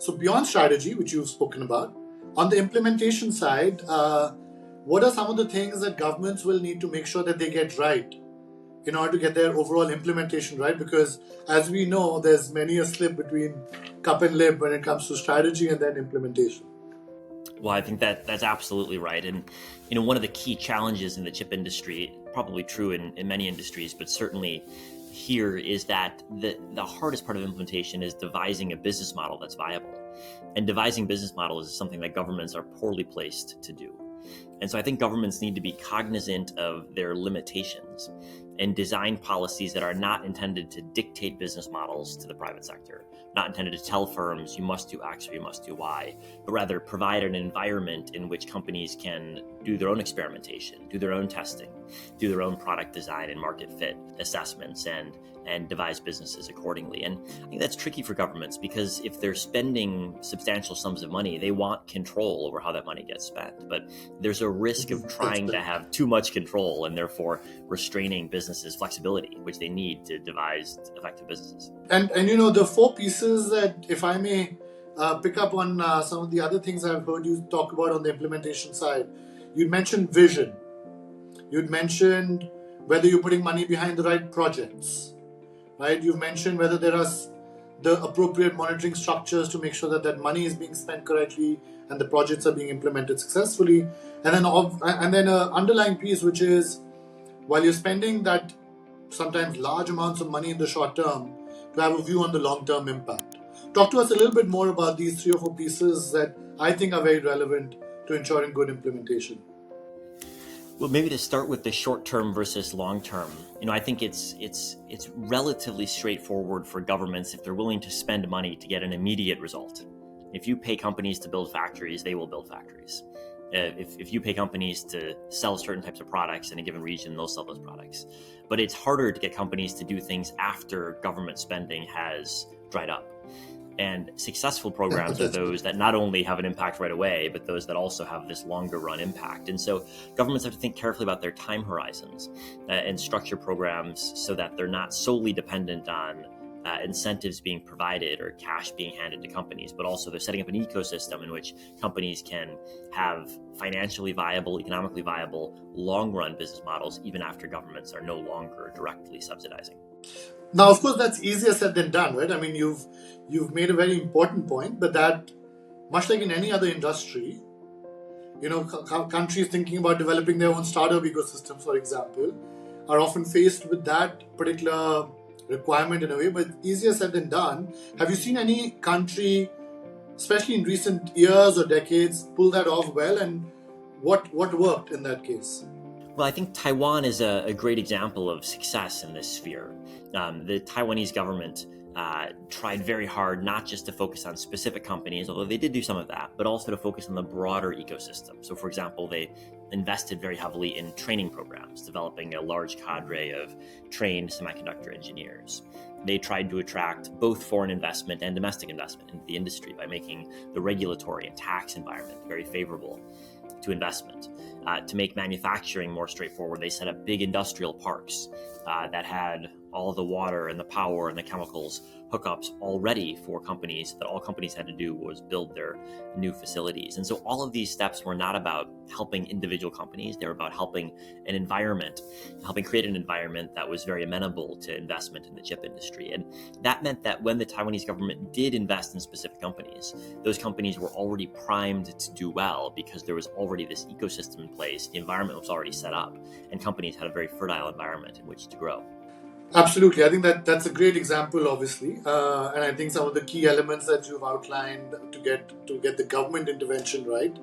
So beyond strategy, which you've spoken about, on the implementation side, what are some of the things that governments will need to make sure that they get right in order to get their overall implementation right? Because as we know, there's many a slip between cup and lip when it comes to strategy and then implementation. Well, I think that's absolutely right. And, one of the key challenges in the chip industry, probably true in many industries, but certainly here, is that the hardest part of implementation is devising a business model that's viable. And devising business models is something that governments are poorly placed to do. And so I think governments need to be cognizant of their limitations and design policies that are not intended to dictate business models to the private sector, not intended to tell firms you must do X or you must do Y, but rather provide an environment in which companies can do their own experimentation, do their own testing, do their own product design and market fit assessments, and devise businesses accordingly. And I think that's tricky for governments, because if they're spending substantial sums of money, they want control over how that money gets spent. But there's a risk of trying to have too much control and therefore restraining businesses' flexibility, which they need to devise effective businesses. And the four pieces that, if I may pick up on some of the other things I've heard you talk about on the implementation side, you'd mentioned vision. You'd mentioned whether you're putting money behind the right projects, right? You've mentioned whether there are the appropriate monitoring structures to make sure that that money is being spent correctly and the projects are being implemented successfully. And then an underlying piece, which is, while you're spending that sometimes large amounts of money in the short term, to have a view on the long-term impact. Talk to us a little bit more about these 3 or 4 pieces that I think are very relevant to ensuring good implementation. Well, maybe to start with the short term versus long term, I think it's relatively straightforward for governments if they're willing to spend money to get an immediate result. If you pay companies to build factories, they will build factories. If you pay companies to sell certain types of products in a given region, they'll sell those products. But it's harder to get companies to do things after government spending has dried up. And successful programs are those that not only have an impact right away, but those that also have this longer run impact. And so governments have to think carefully about their time horizons and structure programs so that they're not solely dependent on incentives being provided or cash being handed to companies, but also they're setting up an ecosystem in which companies can have financially viable, economically viable, long-run business models, even after governments are no longer directly subsidizing. Now, of course, that's easier said than done, right? I mean, you've made a very important point, but that, much like in any other industry, countries thinking about developing their own startup ecosystems, for example, are often faced with that particular requirement in a way, but easier said than done. Have you seen any country, especially in recent years or decades, pull that off well, and what worked in that case? Well, I think Taiwan is a great example of success in this sphere. The Taiwanese government tried very hard not just to focus on specific companies, although they did do some of that, but also to focus on the broader ecosystem. So, for example, they invested very heavily in training programs, developing a large cadre of trained semiconductor engineers. They tried to attract both foreign investment and domestic investment into the industry by making the regulatory and tax environment very favorable to investment. To make manufacturing more straightforward, they set up big industrial parks that had all the water and the power and the chemicals hookups already for companies, that all companies had to do was build their new facilities. And so all of these steps were not about helping individual companies, they were about helping create an environment that was very amenable to investment in the chip industry. And that meant that when the Taiwanese government did invest in specific companies, those companies were already primed to do well because there was already this ecosystem in place, the environment was already set up, and companies had a very fertile environment in which to grow. Absolutely. I think that's a great example, obviously. And I think some of the key elements that you've outlined to get the government intervention right